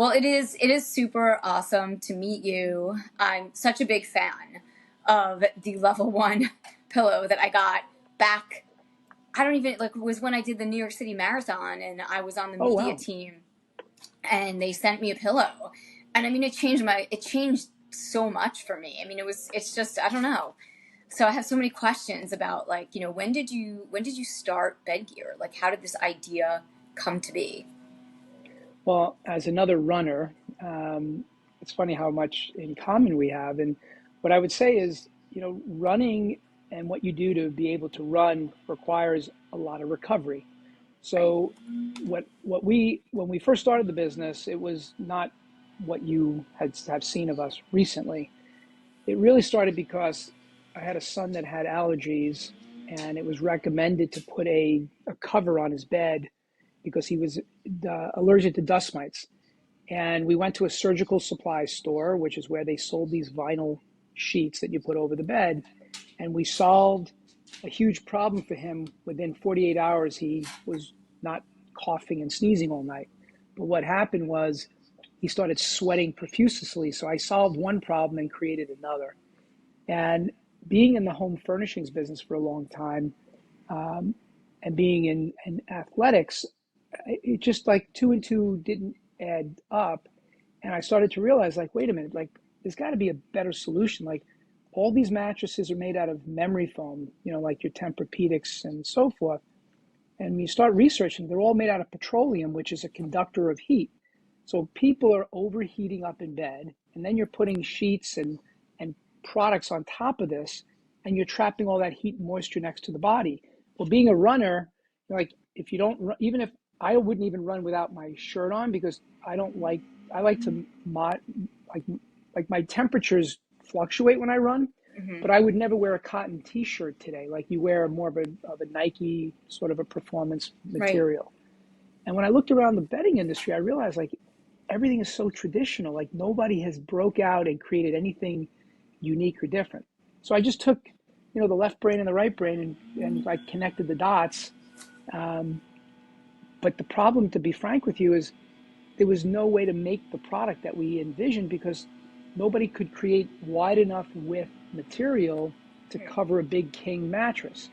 Well, it is super awesome to meet you. I'm such a big fan of the level one pillow that I got back. I don't even like it was when I did the New York City Marathon and I was on the Oh, media wow. team and they sent me a pillow. And I mean it changed so much for me. I mean it's just I don't know. So I have so many questions about like, when did you start BEDGEAR? Like how did this idea come to be? Well, as another runner, it's funny how much in common we have. And what I would say is, running and what you do to be able to run requires a lot of recovery. Right. So what we when we first started the business, it was not what you have seen of us recently. It really started because I had a son that had allergies, and it was recommended to put a cover on his bed because he was allergic to dust mites. And we went to a surgical supply store, which is where they sold these vinyl sheets that you put over the bed. And we solved a huge problem for him. Within 48 hours, he was not coughing and sneezing all night. But what happened was he started sweating profusely. So I solved one problem and created another. And being in the home furnishings business for a long time, and being in athletics, it just like two and two didn't add up. And I started to realize, like, wait a minute, like, there's got to be a better solution. Like, all these mattresses are made out of memory foam, like your Tempur-Pedics and so forth. And when you start researching, they're all made out of petroleum, which is a conductor of heat. So people are overheating up in bed, and then you're putting sheets and products on top of this, and you're trapping all that heat and moisture next to the body. Well, being a runner, like if you don't, even if I wouldn't even run without my shirt on because I don't like, I like to like my temperatures fluctuate when I run, Mm-hmm. but I would never wear a cotton T-shirt today. Like you wear more of a Nike sort of a performance Right. material. And when I looked around the bedding industry, I realized like everything is so traditional. Like nobody has broke out and created anything unique or different. So I just took, the left brain and the right brain and like connected the dots. Um, but the problem, to be frank with you, is there was no way to make the product that we envisioned because nobody could create wide enough width material to cover a big king mattress.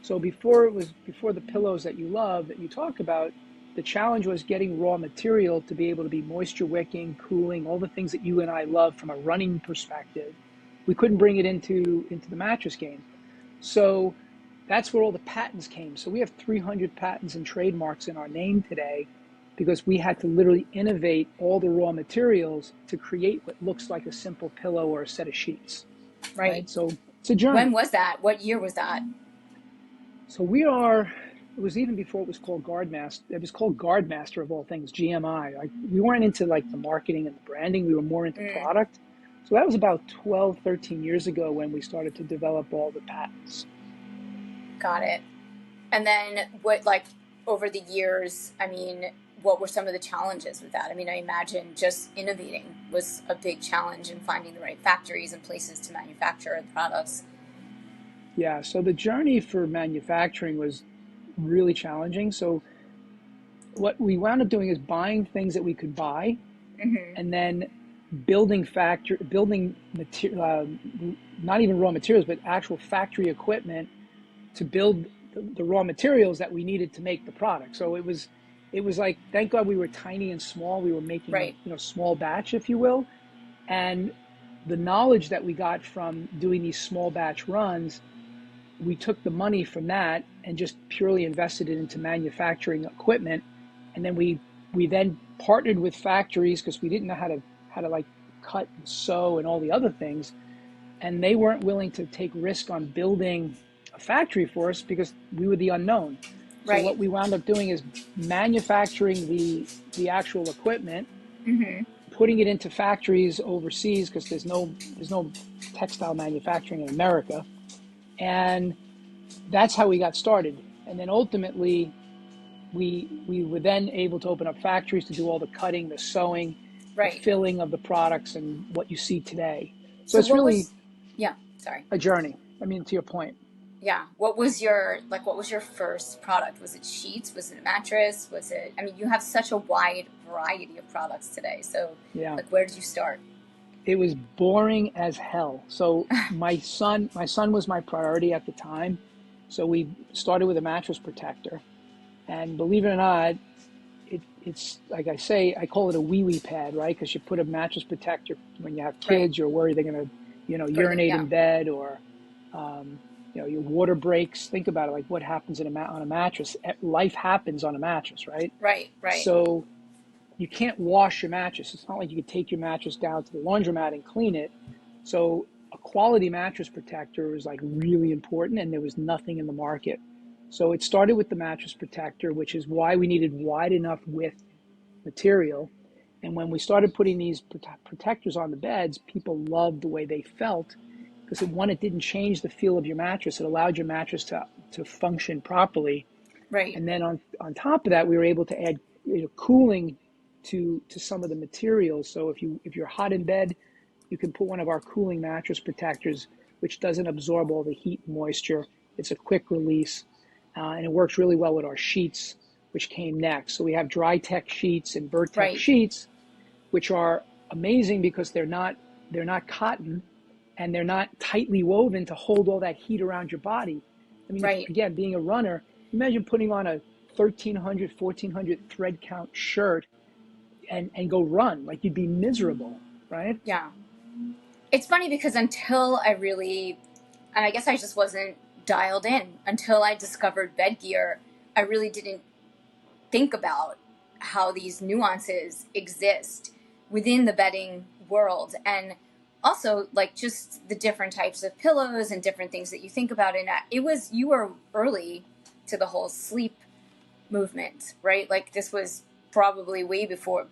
So before the pillows that you love that you talk about, the challenge was getting raw material to be able to be moisture wicking, cooling, all the things that you and I love from a running perspective. We couldn't bring it into the mattress game. So that's where all the patents came. So we have 300 patents and trademarks in our name today because we had to literally innovate all the raw materials to create what looks like a simple pillow or a set of sheets. Right. Right? So it's a When journey. was that? What year was that? So it was even before it was called Guardmaster. It was called Guardmaster of all things, GMI. Like we weren't into like the marketing and the branding. We were more into Mm, product. So that was about 12, 13 years ago when we started to develop all the patents. got it. And then what, like, over the years, I mean, what were some of the challenges with that? I mean, I imagine just innovating was a big challenge in finding the right factories and places to manufacture the products. Yeah, so the journey for manufacturing was really challenging. So what we wound up doing is buying things that we could buy Mm-hmm. and then building material, not even raw materials, but actual factory equipment to build the raw materials that we needed to make the product. So it was like, thank God we were tiny and small. We were making, Right. small batch, if you will. And the knowledge that we got from doing these small batch runs, we took the money from that and just purely invested it into manufacturing equipment. And then we then partnered with factories because we didn't know how to like cut and sew and all the other things. And they weren't willing to take risk on building a factory for us because we were the unknown. So Right. what we wound up doing is manufacturing the actual equipment, Mm-hmm. putting it into factories overseas because there's no textile manufacturing in America. And that's how we got started. And then ultimately we were then able to open up factories to do all the cutting, the sewing, the Right. filling of the products and what you see today. So So it's what really was, yeah, sorry. a journey. I mean, to your point. Yeah. What was your first product? Was it sheets? Was it a mattress? Was it, I mean, you have such a wide variety of products today. So Yeah. like, where did you start? It was boring as hell. So my son was my priority at the time. So we started with a mattress protector. And believe it or not, it's like I say, I call it a wee-wee pad, right? Because you put a mattress protector when you have Right. kids, you're worried they're going to, urinate Yeah. in bed, or, your water breaks. Think about it, like what happens on a mattress. Life happens on a mattress, right? Right. Right. So you can't wash your mattress. It's not like you could take your mattress down to the laundromat and clean it. So a quality mattress protector was like really important, and there was nothing in the market. So it started with the mattress protector, which is why we needed wide enough width material. And when we started putting these protectors on the beds, people loved the way they felt, because it didn't change the feel of your mattress. It allowed your mattress to function properly. Right. And then on top of that, we were able to add cooling to some of the materials. So if you're hot in bed, you can put one of our cooling mattress protectors, which doesn't absorb all the heat and moisture. It's a quick release, and it works really well with our sheets, which came next. So we have Dri-Tec sheets and Ver-Tex Right. sheets, which are amazing because they're not cotton, and they're not tightly woven to hold all that heat around your body. I mean, Right. again, being a runner, imagine putting on a 1,300, 1,400 thread count shirt and go run. Like, you'd be miserable, right? Yeah. It's funny because until I really, and I guess I just wasn't dialed in until I discovered BEDGEAR, I really didn't think about how these nuances exist within the bedding world. And also, like, just the different types of pillows and different things that you think about. And you were early to the whole sleep movement, right? Like, this was probably way before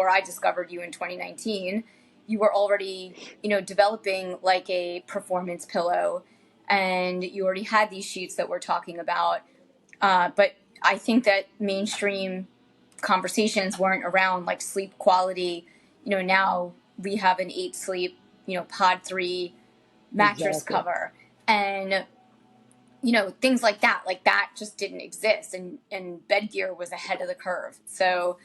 I discovered you in 2019. You were already, developing like a performance pillow, and you already had these sheets that we're talking about. But I think that mainstream conversations weren't around like sleep quality. Now we have an 8 sleep, pod 3 mattress Exactly. cover, and things like that just didn't exist, and BEDGEAR was ahead of the curve. So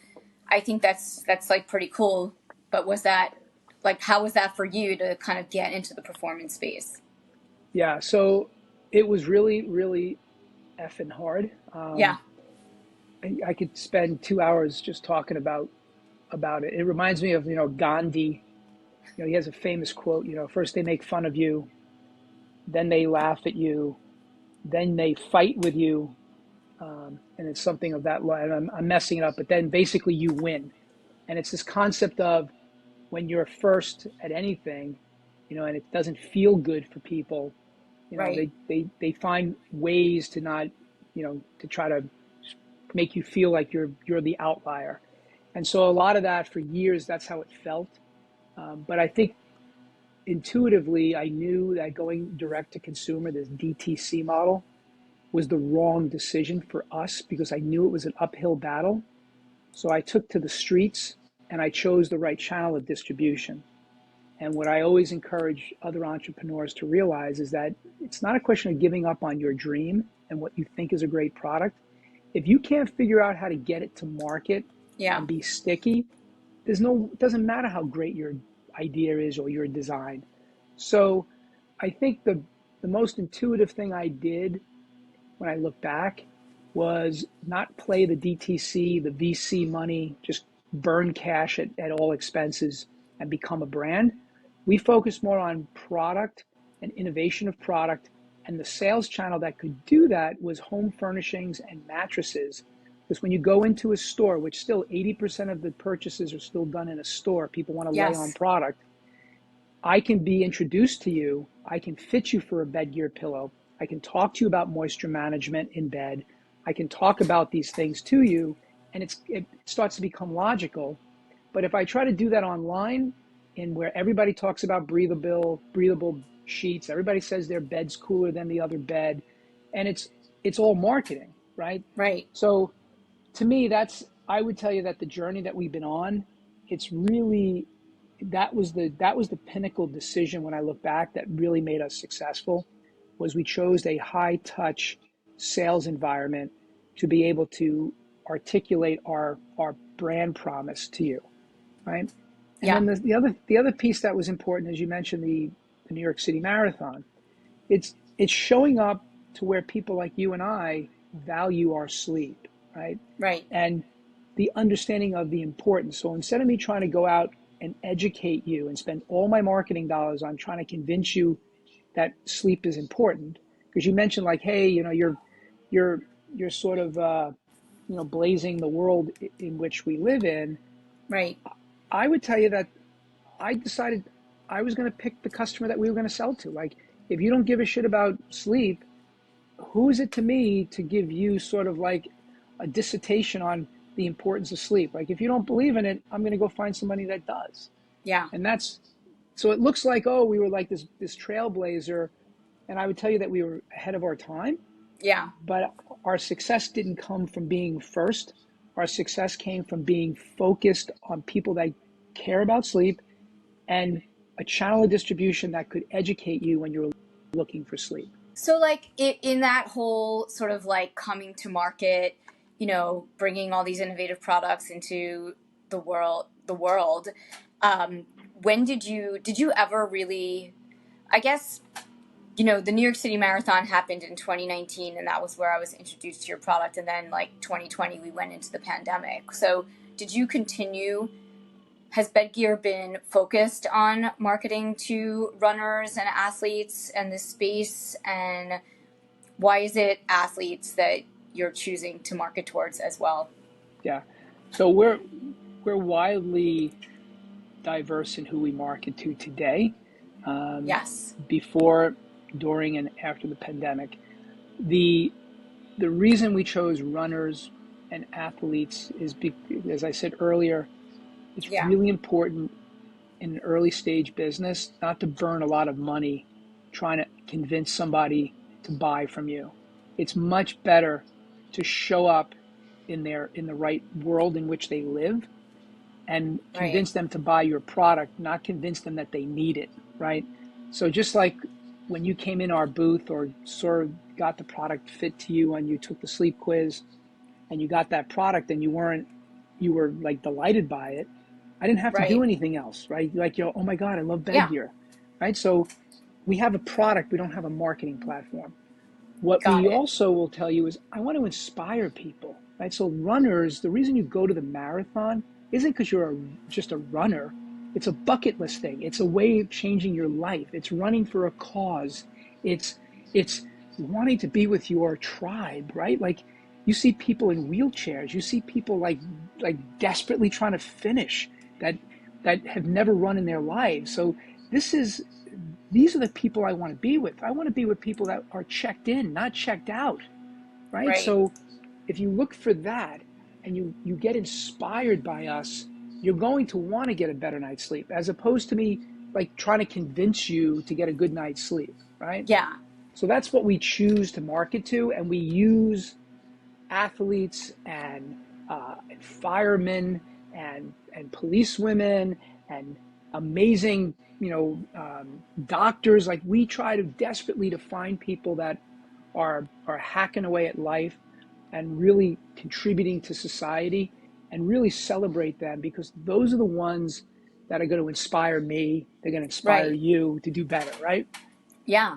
I think that's like pretty cool. But was that, like, how was that for you to kind of get into the performance space? Yeah. So it was really, really effing hard. Yeah. I could spend 2 hours just talking about it. It reminds me of Gandhi. He has a famous quote. First they make fun of you, then they laugh at you, then they fight with you, and it's something of that line. I'm messing it up, but then basically you win. And it's this concept of when you're first at anything, and it doesn't feel good for people, Right. they find ways to not, to try to make you feel like you're the outlier. And so a lot of that for years, that's how it felt. But I think intuitively, I knew that going direct to consumer, this DTC model, was the wrong decision for us, because I knew it was an uphill battle. So I took to the streets, and I chose the right channel of distribution. And what I always encourage other entrepreneurs to realize is that it's not a question of giving up on your dream and what you think is a great product. If you can't figure out how to get it to market Yeah. and be sticky, it doesn't matter how great your idea is or your design. So I think the most intuitive thing I did when I look back was not play the DTC, the VC money, just burn cash at all expenses and become a brand. We focused more on product and innovation of product, and the sales channel that could do that was home furnishings and mattresses. Because when you go into a store, which still 80% of the purchases are still done in a store, people want to lay on Yes. product. I can be introduced to you. I can fit you for a BEDGEAR pillow. I can talk to you about moisture management in bed. I can talk about these things to you, and it starts to become logical. But if I try to do that online, in where everybody talks about breathable sheets, everybody says their bed's cooler than the other bed, and it's all marketing, right? Right. So to me, I would tell you that the journey that we've been on, it's really that was the pinnacle decision when I look back that really made us successful. was we chose a high touch sales environment to be able to articulate our brand promise to you, right? And Yeah. then the other piece that was important, as you mentioned, the New York City Marathon, it's showing up to where people like you and I value our sleep, right? Right. And the understanding of the importance. So instead of me trying to go out and educate you and spend all my marketing dollars on trying to convince you that sleep is important, because you mentioned like, hey, you're sort of blazing the world in which we live in. Right. I would tell you that I decided I was going to pick the customer that we were going to sell to. Like, if you don't give a shit about sleep, who is it to me to give you sort of like a dissertation on the importance of sleep? Like, if you don't believe in it, I'm going to go find somebody that does. Yeah. And that's, so it looks like, oh, we were like this trailblazer. And I would tell you that we were ahead of our time. Yeah. But our success didn't come from being first. Our success came from being focused on people that care about sleep and a channel of distribution that could educate you when you're looking for sleep. So like in that whole sort of like coming to market, bringing all these innovative products into the world, when did you ever really, I guess, the New York City Marathon happened in 2019, and that was where I was introduced to your product. And then like 2020, we went into the pandemic. So did you continue? Has BEDGEAR been focused on marketing to runners and athletes and this space? And why is it athletes that you're choosing to market towards as well? Yeah. So we're wildly diverse in who we market to today. Yes. Before, during, and after the pandemic, the reason we chose runners and athletes is, as I said earlier, it's Yeah. really important in an early stage business not to burn a lot of money trying to convince somebody to buy from you. It's much better to show up in the right world in which they live and Right. convince them to buy your product, not convince them that they need it, right? So just like when you came in our booth or sort of got the product fit to you and you took the sleep quiz and you got that product and you were like delighted by it, I didn't have to do Right. anything else, right? Like, oh my God, I love Yeah. BEDGEAR, right? So we have a product, we don't have a marketing platform. What Got we it. also will tell you is I want to inspire people, right? So runners, the reason you go to the marathon isn't because you're just a runner. It's a bucket list thing. It's a way of changing your life. It's running for a cause. It's wanting to be with your tribe, right? Like, you see people in wheelchairs. You see people like desperately trying to finish that have never run in their lives. So these are the people I want to be with. I want to be with people that are checked in, not checked out, right? Right. So if you look for that and you get inspired by us, you're going to want to get a better night's sleep, as opposed to me like trying to convince you to get a good night's sleep, right? Yeah. So that's what we choose to market to, and we use athletes and firemen and policewomen and amazing doctors. Like, we try to desperately to find people that are hacking away at life and really contributing to society, and really celebrate them, because those are the ones that are going to inspire me. They're going to inspire Right. you to do better, right? Yeah.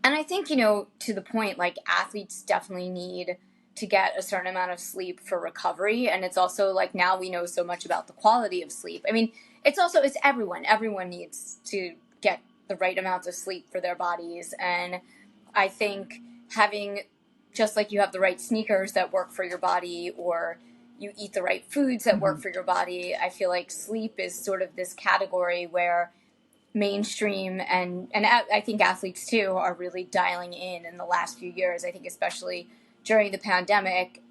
And I think, to the point, like athletes definitely need to get a certain amount of sleep for recovery. And it's also like now we know so much about the quality of sleep. I mean, it's everyone. Everyone needs to get the right amount of sleep for their bodies. And I think having, just like you have the right sneakers that work for your body, or you eat the right foods that work for your body, I feel like sleep is sort of this category where mainstream and I think athletes too are really dialing in the last few years. I think especially during the pandemic.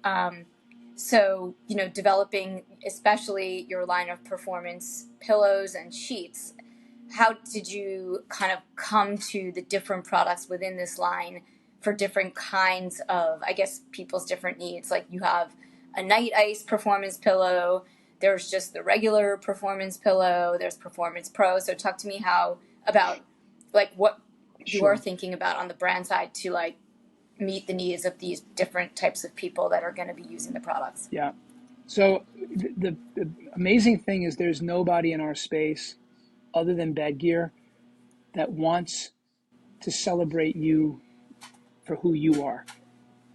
So developing especially your line of performance pillows and sheets. How did you kind of come to the different products within this line for different kinds of, I guess, people's different needs? Like, you have a night ice performance pillow. There's just the regular performance pillow. There's Performance Pro. So talk to me about like what you are Sure. thinking about on the brand side to like meet the needs of these different types of people that are going to be using the products. Yeah. So the amazing thing is there's nobody in our space other than BEDGEAR that wants to celebrate you for who you are.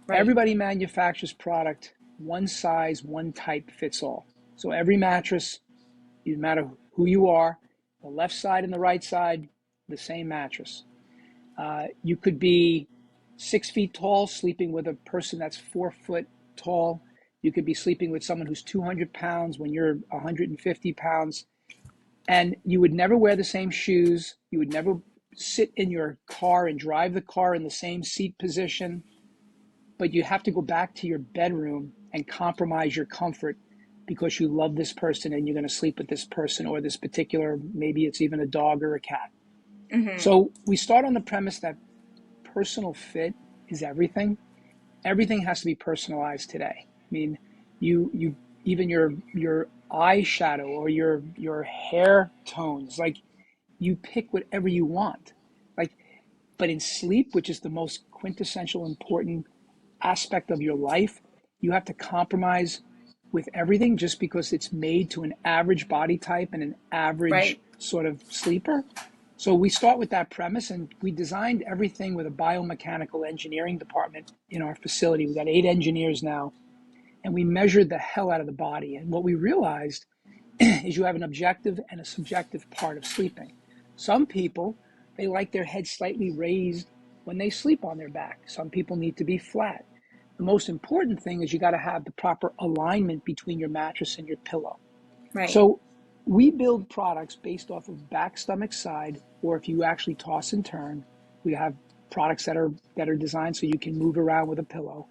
Right. Everybody manufactures product, one size, one type fits all. So every mattress, no matter who you are, the left side and the right side, the same mattress. You could be 6 feet tall, sleeping with a person that's 4 foot tall. You could be sleeping with someone who's 200 pounds when you're 150 pounds. And you would never wear the same shoes. You would never sit in your car and drive the car in the same seat position. But you have to go back to your bedroom and compromise your comfort because you love this person and you're going to sleep with this person or this particular, maybe it's even a dog or a cat. Mm-hmm. So we start on the premise that personal fit is everything. Everything has to be personalized today. I mean, you even your eyeshadow or your hair tones, like you pick whatever you want. Like, but in sleep, which is the most quintessential important aspect of your life, you have to compromise with everything just because it's made to an average body type and an average Right. sort of sleeper. So we start with that premise, and we designed everything with a biomechanical engineering department in our facility. We got 8 engineers now, and we measured the hell out of the body. And what we realized is you have an objective and a subjective part of sleeping. Some people, they like their head slightly raised when they sleep on their back. Some people need to be flat. The most important thing is you got to have the proper alignment between your mattress and your pillow. Right. So we build products based off of back, stomach, side, or if you actually toss and turn, we have products that are designed so you can move around with a pillow.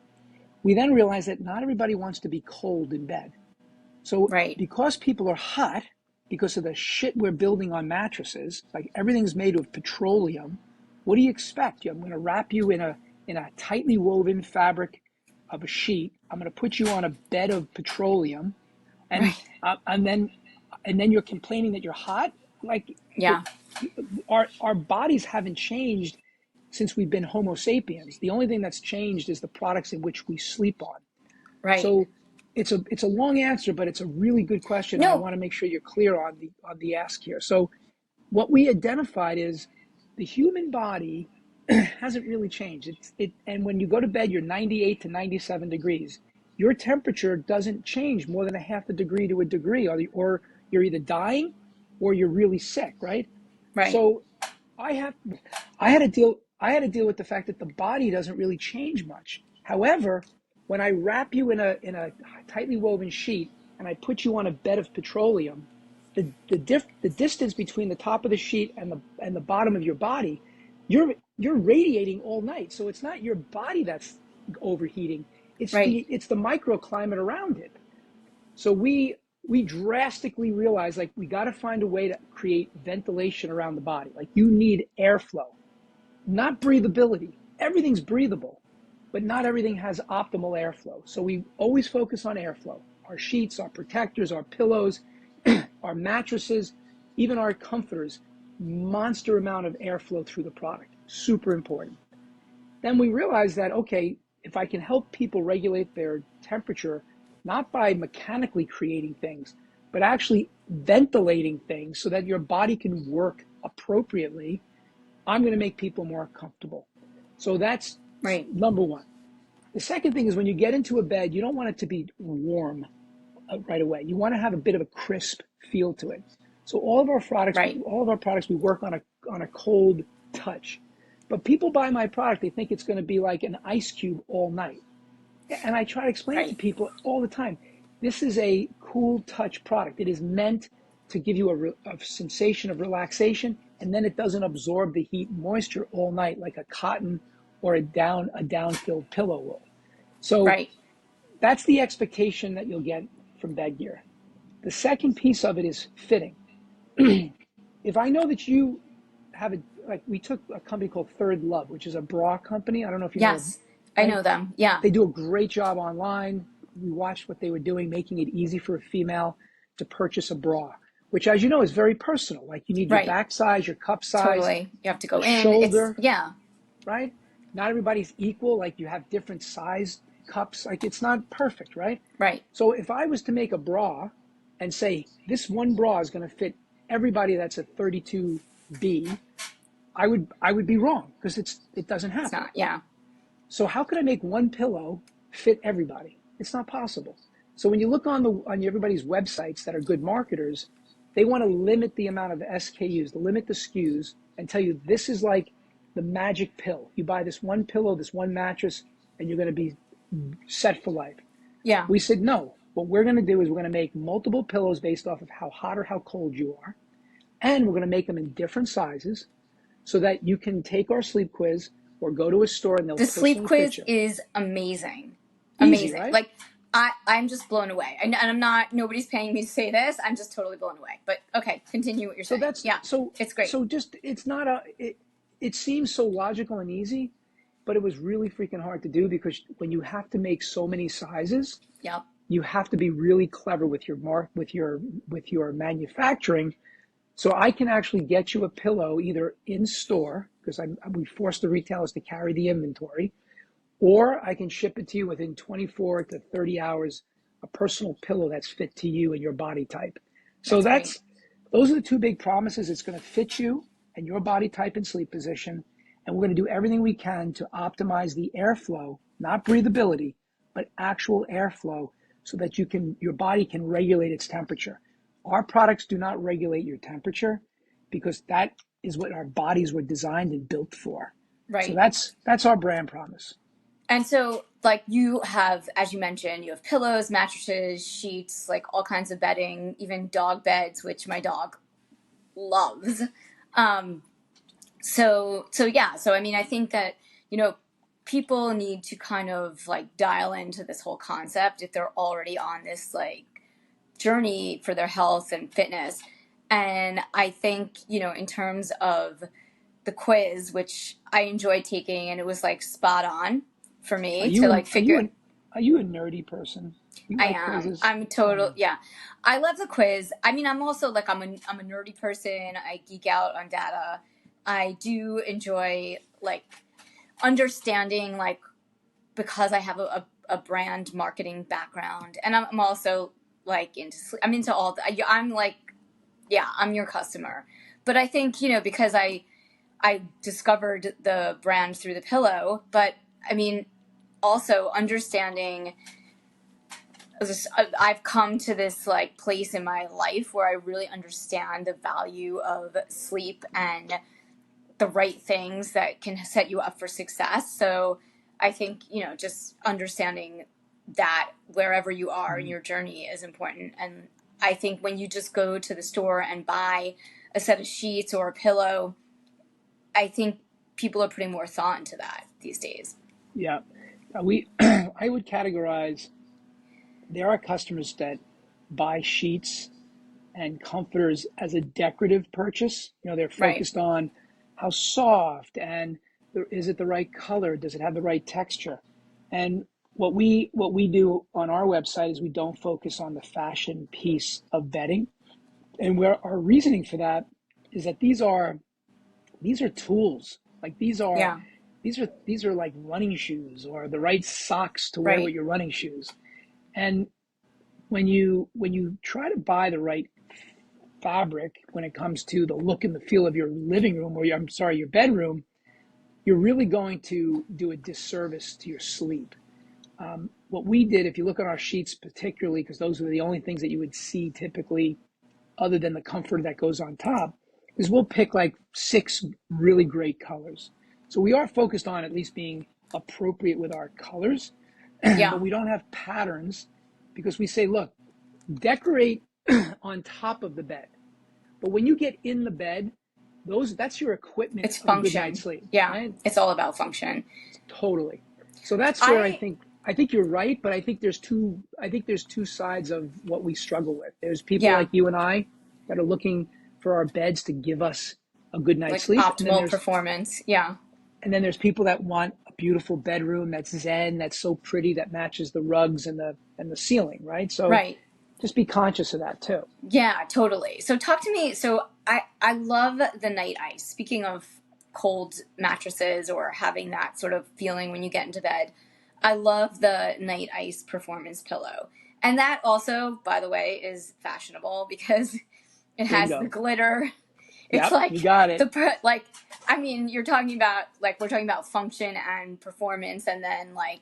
We then realize that not everybody wants to be cold in bed. So Right. because people are hot, because of the shit we're building on mattresses, like everything's made of petroleum, what do you expect? I'm going to wrap you in a tightly woven fabric of a sheet. I'm going to put you on a bed of petroleum, and Right. and then you're complaining that you're hot. Like Yeah. our bodies haven't changed since we've been Homo sapiens. The only thing that's changed is the products in which we sleep on. Right. So it's a long answer, but it's a really good question, and I No. want to make sure you're clear on the ask here. So what we identified is the human body hasn't really changed. And when you go to bed, you're 98 to 97 degrees. Your temperature doesn't change more than a half a degree to a degree, or you're either dying or you're really sick, right? Right. So I have I had to deal with the fact that the body doesn't really change much. However, when I wrap you in a tightly woven sheet and I put you on a bed of petroleum, the distance between the top of the sheet and the bottom of your body, you're radiating all night. So it's not your body that's overheating. Right. It's the microclimate around it. So we drastically realized like we got to find a way to create ventilation around the body. Like you need airflow, not breathability. Everything's breathable, but not everything has optimal airflow. So we always focus on airflow. Our sheets, our protectors, our pillows, our mattresses, even our comforters, monster amount of airflow through the product. Super important. Then we realized that, okay, if I can help people regulate their temperature, not by mechanically creating things, but actually ventilating things so that your body can work appropriately, I'm going to make people more comfortable. So that's Right. number one. The second thing is when you get into a bed, you don't want it to be warm right away. You want to have a bit of a crisp feel to it. So Right. all of our products, we work on a cold touch. But people buy my product, they think it's going to be like an ice cube all night. And I try to explain it to Right. people all the time. This is a cool touch product. It is meant to give you a sensation of relaxation, and then it doesn't absorb the heat and moisture all night like a cotton or a down-filled pillow will. So Right. that's the expectation that you'll get from BEDGEAR. The second piece of it is fitting. If I know that you have like we took a company called Third Love, which is a bra company. I don't know if you know, Yes. I right? know them. Yeah. They do a great job online. We watched what they were doing, making it easy for a female to purchase a bra. which, as you know, is very personal. Like you need your Right. back size, your cup size, Totally. You have to the go in. It's, shoulder, yeah. right? Not everybody's equal. Like you have different size cups. Like it's not perfect, right? Right. So if I was to make a bra and say this one bra is going to fit everybody that's a 32B, I would be wrong because it doesn't It's happen. not. Yeah. So how could I make one pillow fit everybody? It's not possible. So when you look on everybody's websites that are good marketers, they want to limit the amount of SKUs, limit the SKUs, and tell you this is like the magic pill. You buy this one pillow, this one mattress, and you're going to be set for life. Yeah. We said no. What we're going to do is we're going to make multiple pillows based off of how hot or how cold you are, and we're going to make them in different sizes so that you can take our sleep quiz or go to a store and they'll The sleep personally fit quiz you. is amazing. Easy, Amazing. right? Like, I'm just blown away. And I'm not, nobody's paying me to say this. I'm just totally blown away. But okay, continue what you're So saying. that's Yeah. so It's great. so just it's not a it seems so logical and easy, but it was really freaking hard to do because when you have to make so many sizes, Yep. you have to be really clever with your with your manufacturing. So I can actually get you a pillow either in store because we force the retailers to carry the inventory, or I can ship it to you within 24 to 30 hours, a personal pillow that's fit to you and your body type. So That's great. those are the two big promises. It's going to fit you and your body type and sleep position. And we're going to do everything we can to optimize the airflow, not breathability, but actual airflow so that your body can regulate its temperature. Our products do not regulate your temperature because that is what our bodies were designed and built for. So Right. that's our brand promise. And so, like, you have, as you mentioned, you have pillows, mattresses, sheets, like all kinds of bedding, even dog beds, which my dog loves. Um, so yeah. So, I mean, I think that, people need to kind of like dial into this whole concept if they're already on this like journey for their health and fitness. And I think, in terms of the quiz, which I enjoyed taking, and it was like spot on for Are me to you like an are you figure. an are you a nerdy person? You I like am. quizzes? I'm total. Yeah, I love the quiz. I mean, I'm also like I'm a nerdy person. I geek out on data. I do enjoy like understanding like because I have a brand marketing background, and I'm also like I'm into all. I'm like, yeah, I'm your customer. But I think because I discovered the brand through the pillow, but I mean, also understanding. I've come to this like place in my life where I really understand the value of sleep and the right things that can set you up for success. So I think just understanding that wherever you are in your journey is important. And I think when you just go to the store and buy a set of sheets or a pillow, I think people are putting more thought into that these days. Yeah. I would categorize, there are customers that buy sheets and comforters as a decorative purchase. They're Right. focused on how soft and is it the right color? Does it have the right texture? And what we do on our website is we don't focus on the fashion piece of bedding. And where our reasoning for that is that these are tools. Like Yeah. these are like running shoes or the right socks to wear with Right. your running shoes. And when you try to buy the right fabric when it comes to the look and the feel of your living room or your bedroom, you're really going to do a disservice to your sleep. What we did, if you look at our sheets particularly, because those are the only things that you would see typically other than the comfort that goes on top, is we'll pick like 6 really great colors. So we are focused on at least being appropriate with our colors, Yeah. but we don't have patterns because we say, look, decorate on top of the bed. But when you get in the bed, that's your equipment It's of a good night's function. sleep, Yeah. right? It's all about function. Totally. So that's where I I think I think you're right, but I think there's two sides of what we struggle with. There's people Yeah. like you and I that are looking for our beds to give us a good night's Like sleep, and then optimal there's performance. Yeah. people that want a beautiful bedroom that's zen, that's so pretty, that matches the rugs and the ceiling, right? So Right. just be conscious of that too. Yeah, totally. So talk to me. So I love the night ice. Speaking of cold mattresses or having that sort of feeling when you get into bed, I love the night ice performance pillow. And that also, by the way, is fashionable because it has the Bingo. glitter. It's Yep, like you got it. like I mean, you're talking about like we're talking about function and performance and then like,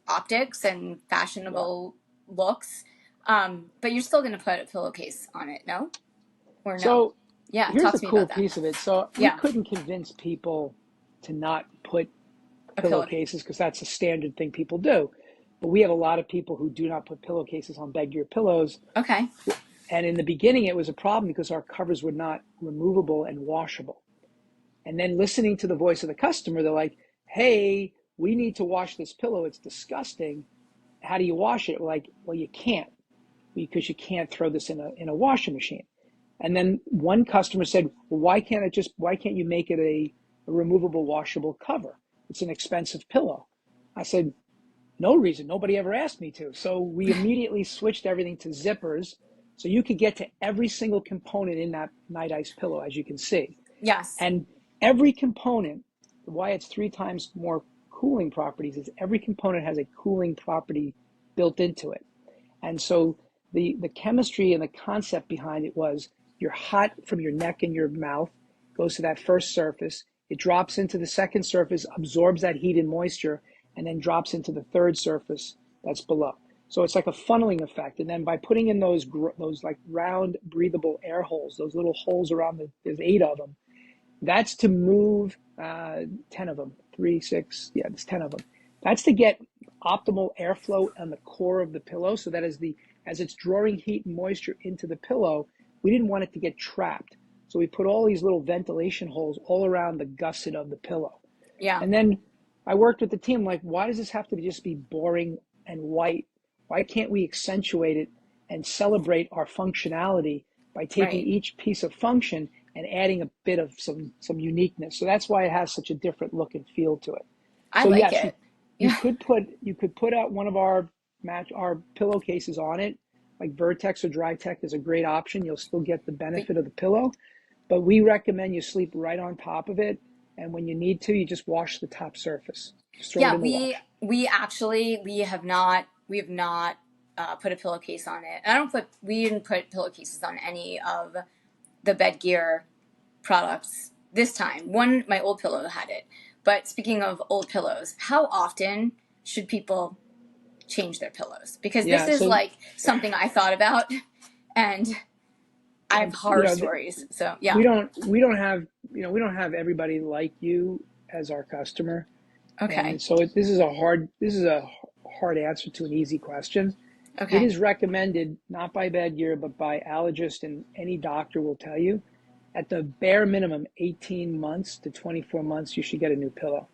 optics and Yep. fashionable looks. But you're still going to put a pillowcase on it, no? Or no? So Yeah, here's talk the to me cool about that. piece of it. So we Yeah, couldn't convince people to not put a pillow. pillowcases because that's a standard thing people do. But we have a lot of people who do not put pillowcases on BEDGEAR pillows. Okay. And in the beginning, it was a problem because our covers were not removable and washable. And then listening to the voice of the customer, they're like, hey, we need to wash this pillow. It's disgusting. How do you wash it? We're like, well, you can't because you can't throw this in a washing machine. And then one customer said, well, why can't you make it a removable washable cover? It's an expensive pillow. I said, no reason. Nobody ever asked me to. So we immediately switched everything to zippers. So you could get to every single component in that night ice pillow, as you can see. Yes. And every component, why it's 3 times more cooling properties is every component has a cooling property built into it. And so the chemistry and the concept behind it was you're hot from your neck and your mouth, goes to that first surface, it drops into the second surface, absorbs that heat and moisture, and then drops into the third surface that's below. So it's like a funneling effect. And then by putting in those like round breathable air holes, those little holes around there's 8 of them, that's to move 10 of them, 3, 6, yeah, there's 10 of them. That's to get optimal airflow on the core of the pillow so that as it's drawing heat and moisture into the pillow, we didn't want it to get trapped. So we put all these little ventilation holes all around the gusset of the pillow. Yeah. And then I worked with the team, like, why does this have to just be boring and white? Why can't we accentuate it and celebrate our functionality by taking Right. each piece of function and adding a bit of some uniqueness? So that's why it has such a different look and feel to it. I So like yes, it. you Yeah. could put out one of our pillowcases on it, like Ver-Tex or Dri-Tec is a great option. You'll still get the But benefit of the pillow, but we recommend you sleep right on top of it. And when you need to, you just wash the top surface. Just throw it yeah, in the wash. we have not put a pillowcase on it. And we didn't put pillowcases on any of the bed gear products this time. My old pillow had it. But speaking of old pillows, how often should people change their pillows? Because this Yeah. is So like something I thought about and I have and horror stories. So yeah. we don't have everybody like you as our customer. Okay. And so this is a hard answer to an easy question. It Okay. is recommended not by BEDGEAR, but by allergist, and any doctor will tell you at the bare minimum 18 months to 24 months you should get a new pillow.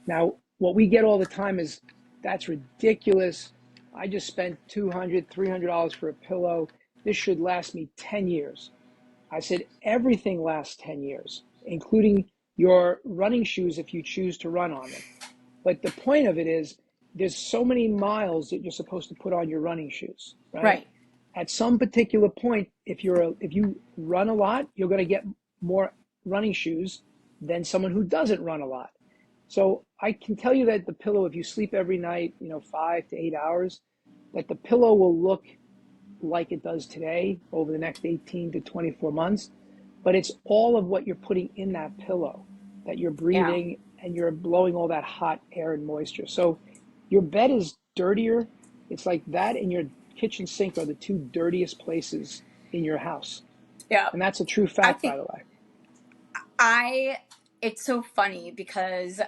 Now, what we get all the time is that's ridiculous. I just spent $200, $300 for a pillow. This should last me 10 years. I said everything lasts 10 years, including your running shoes if you choose to run on them. But the point of it is there's so many miles that you're supposed to put on your running shoes, right? Right. At some particular point, if you run a lot, you're going to get more running shoes than someone who doesn't run a lot. So I can tell you that the pillow, if you sleep every night, 5 to 8 hours, that the pillow will look like it does today over the next 18 to 24 months. But it's all of what you're putting in that pillow that you're Yeah. breathing and you're blowing all that hot air and moisture. So your bed is dirtier. It's like that and your kitchen sink are the 2 dirtiest places in your house. Yeah. And that's a true I fact, by think the way. it's so funny because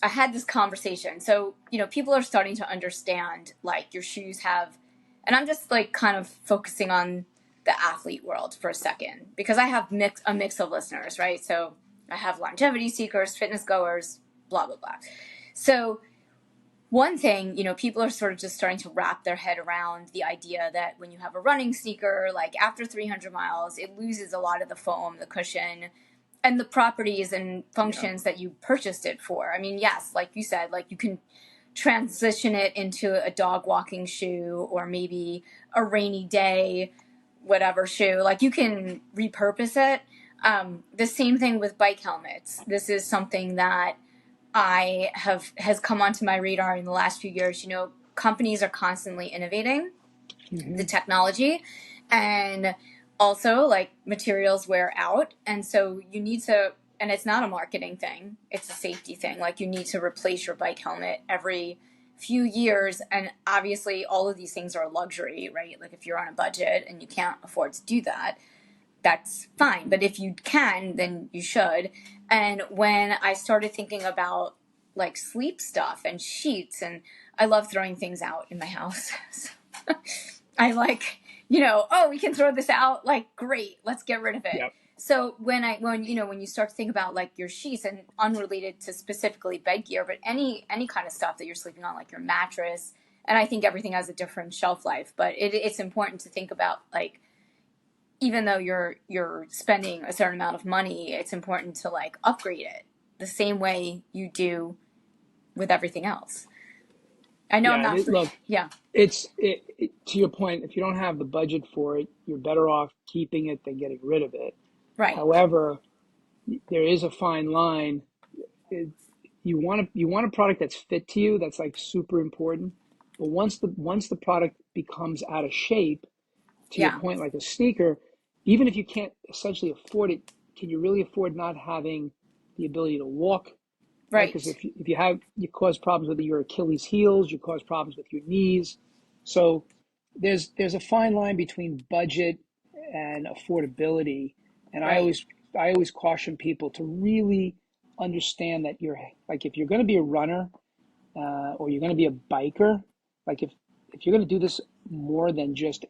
I had this conversation. So, people are starting to understand like your shoes have, and I'm just like kind of focusing on the athlete world for a second because I have a mix of listeners, right? So I have longevity seekers, fitness goers, blah, blah, blah. So one thing, people are sort of just starting to wrap their head around the idea that when you have a running sneaker, like after 300 miles, it loses a lot of the foam, the cushion, and the properties and Yeah. functions that you purchased it for. I mean, yes, like you said, like you can transition it into a dog walking shoe, or maybe a rainy day, whatever shoe. Like, you can repurpose it. The same thing with bike helmets. This is something that has come onto my radar in the last few years. You know, companies are constantly innovating the technology, and also, like, materials wear out, and so you need to, and it's not a marketing thing, it's a safety thing. Like, you need to replace your bike helmet every few years, and obviously all of these things are a luxury, right? Like, if you're on a budget and you can't afford to do that, that's fine. But if you can, then you should. And when I started thinking about, like, sleep stuff and sheets, and I love throwing things out in my house. I like, oh, we can throw this out. Like, great, let's get rid of it. Yep. So when you start to think about, like, your sheets, and unrelated to specifically bed gear, but any kind of stuff that you're sleeping on, like your mattress, and I think everything has a different shelf life, but it's important to think about, like, even though you're spending a certain amount of money, it's important to, like, upgrade it the same way you do with everything else. I know I'm not. Look, Yeah. To your point, if you don't have the budget for it, you're better off keeping it than getting rid of it. Right. However, there is a fine line. You want a product that's fit to you. That's, like, super important. But once the product becomes out of shape, to your point, like a sneaker, even if you can't essentially afford it, can you really afford not having the ability to walk? Right. Because if you cause problems with your Achilles heels, you cause problems with your knees. So there's a fine line between budget and affordability. And Right. I always caution people to really understand that if you're going to be a runner, or you're going to be a biker, like, if you're going to do this more than just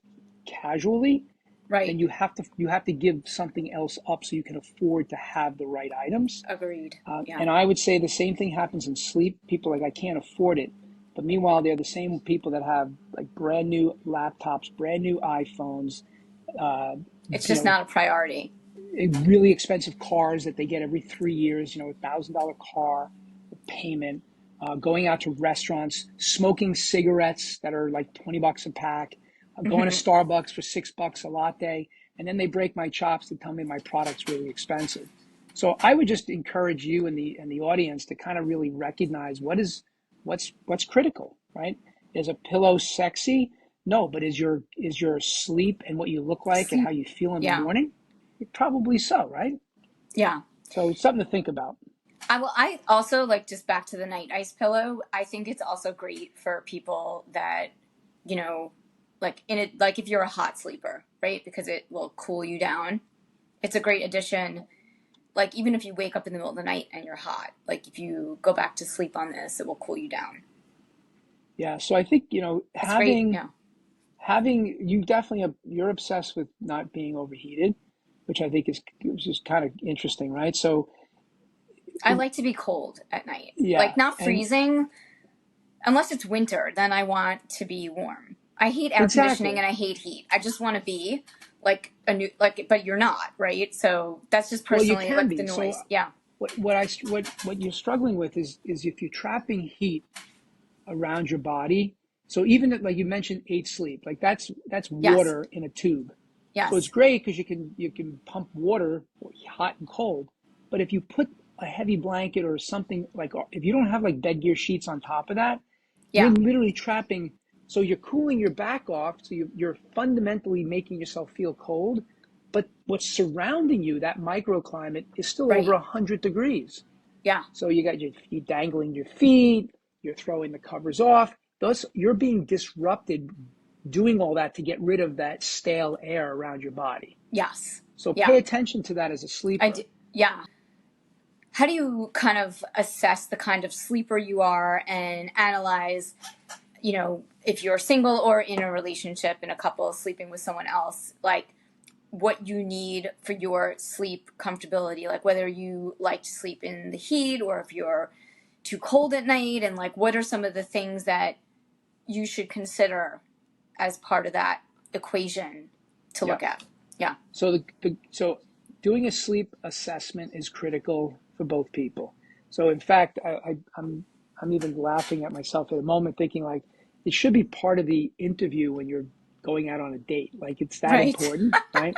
casually, Right. then you have to give something else up so you can afford to have the right items. Agreed. And I would say the same thing happens in sleep. People are like, I can't afford it. But meanwhile, they're the same people that have, like, brand new laptops, brand new iPhones. It's just not a priority. Really expensive cars that they get every 3 years, $1,000 car payment, going out to restaurants, smoking cigarettes that are like $20 a pack, going to Starbucks for $6 a latte, and then they break my chops to tell me my product's really expensive. So I would just encourage you and the audience to kind of really recognize what's critical, right? Is a pillow sexy? No, but is your sleep and what you look like and how you feel in the morning? Probably so, right? Yeah. So it's something to think about. I also, like, just back to the night ice pillow, I think it's also great for people that, like, like, if you're a hot sleeper, right? Because it will cool you down. It's a great addition. Like, even if you wake up in the middle of the night and you're hot, like, if you go back to sleep on this, it will cool you down. Yeah. So I think, Great. Yeah. having you definitely you're obsessed with not being overheated, which I think is just kind of interesting, right? So I like to be cold at night. yeah, Like, not and freezing. Unless it's winter, then I want to be warm. I hate air conditioning and I hate heat. I just want to be like but you're not, right? So that's just you personally, can like, the be. So noise. Yeah. what you're struggling with is if you're trapping heat around your body. So even like you mentioned, 8 sleep, like that's Yes. water in a tube. So it's Yes. great because you can pump water, hot and cold. But if you put a heavy blanket or something, like, if you don't have, like, bed gear sheets on top of that, you're Yeah. literally trapping. So you're cooling your back off. So you're fundamentally making yourself feel cold. But what's surrounding you, that microclimate, is still over Right. 100 degrees. Yeah. So you got you dangling your feet. You're throwing the covers off. Thus, you're being disrupted doing all that to get rid of that stale air around your body. Yes. So Yeah. pay attention to that as a sleeper. I do. Yeah. How do you kind of assess the kind of sleeper you are and analyze, if you're single or in a relationship, in a couple, sleeping with someone else, like, what you need for your sleep comfortability, like whether you like to sleep in the heat or if you're too cold at night, and, like, what are some of the things that you should consider as part of that equation to look at? Yeah. So so doing a sleep assessment is critical for both people. So in fact, I'm I'm even laughing at myself at the moment, thinking like it should be part of the interview when you're going out on a date. Like it's that Right. important, right?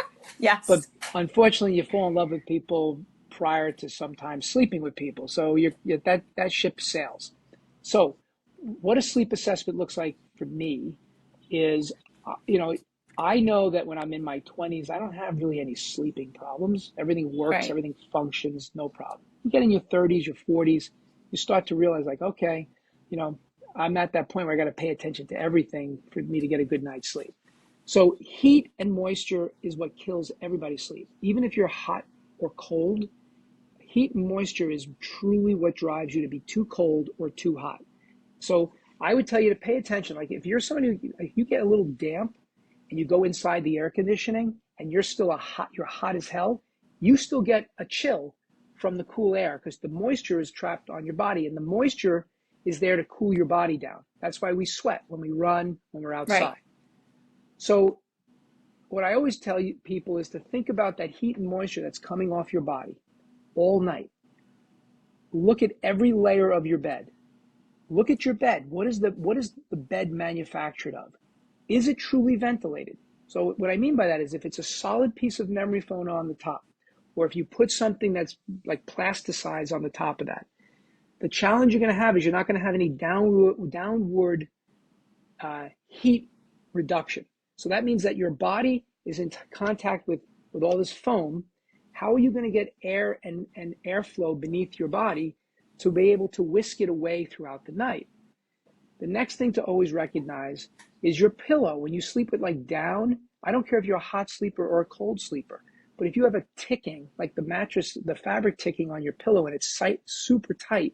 But Yes. unfortunately, you fall in love with people prior to sometimes sleeping with people. So that ship sails. So what a sleep assessment looks like for me is, you know, I know that when I'm in my 20s, I don't have really any sleeping problems. Everything works, Right. everything functions, no problem. You get in your 30s, your 40s, you start to realize like, okay, you know, I'm at that point where I got to pay attention to everything for me to get a good night's sleep. So heat and moisture is what kills everybody's sleep. Even if you're hot or cold, heat and moisture is truly what drives you to be too cold or too hot. So I would tell you to pay attention. Like if you're somebody who, if you get a little damp and you go inside the air conditioning and you're hot as hell, you still get a chill from the cool air because the moisture is trapped on your body, and the moisture is there to cool your body down. That's why we sweat when we run, when we're Right. outside. So what I always tell you people is to think about that heat and moisture that's coming off your body all night. Look at every layer of your bed. Look at your bed. What is the bed manufactured of? Is it truly ventilated? So what I mean by that is if it's a solid piece of memory foam on the top, or if you put something that's like plasticized on the top of that, the challenge you're going to have is you're not going to have any downward heat reduction. So that means that your body is in contact with all this foam. How are you going to get air and airflow beneath your body to be able to whisk it away throughout the night? The next thing to always recognize is your pillow. When you sleep with like down, I don't care if you're a hot sleeper or a cold sleeper, but if you have a ticking, like the mattress, the fabric ticking on your pillow and it's super tight,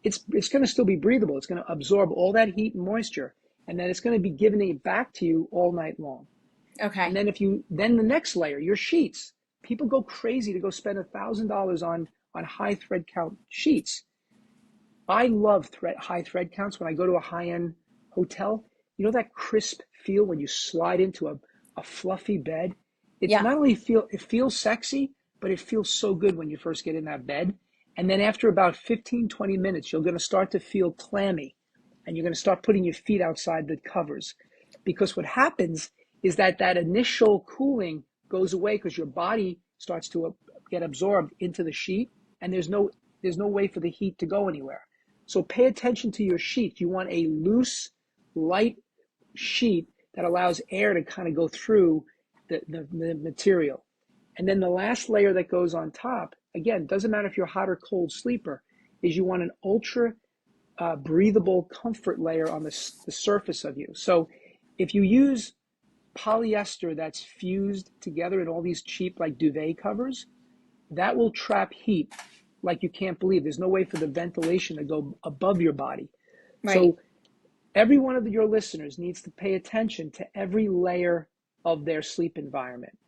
it's going to still be breathable. It's going to absorb all that heat and moisture, and then it's going to be giving it back to you all night long. And Okay. then then the next layer, your sheets. People go crazy to go spend $1,000 on high thread count sheets. I love high thread counts when I go to a high-end hotel. You know that crisp feel when you slide into a fluffy bed? It Yeah. not only it feels sexy, but it feels so good when you first get in that bed. And then after about 15, 20 minutes, you're going to start to feel clammy and you're going to start putting your feet outside the covers. Because what happens is that initial cooling goes away because your body starts to get absorbed into the sheet, and there's no way for the heat to go anywhere. So pay attention to your sheet. You want a loose, light sheet that allows air to kind of go through the material. And then the last layer that goes on top, again, doesn't matter if you're a hot or cold sleeper, is you want an ultra breathable comfort layer on the surface of you. So if you use polyester that's fused together in all these cheap like duvet covers, that will trap heat like you can't believe. There's no way for the ventilation to go above your body. Right. So every one of your listeners needs to pay attention to every layer of their sleep environment.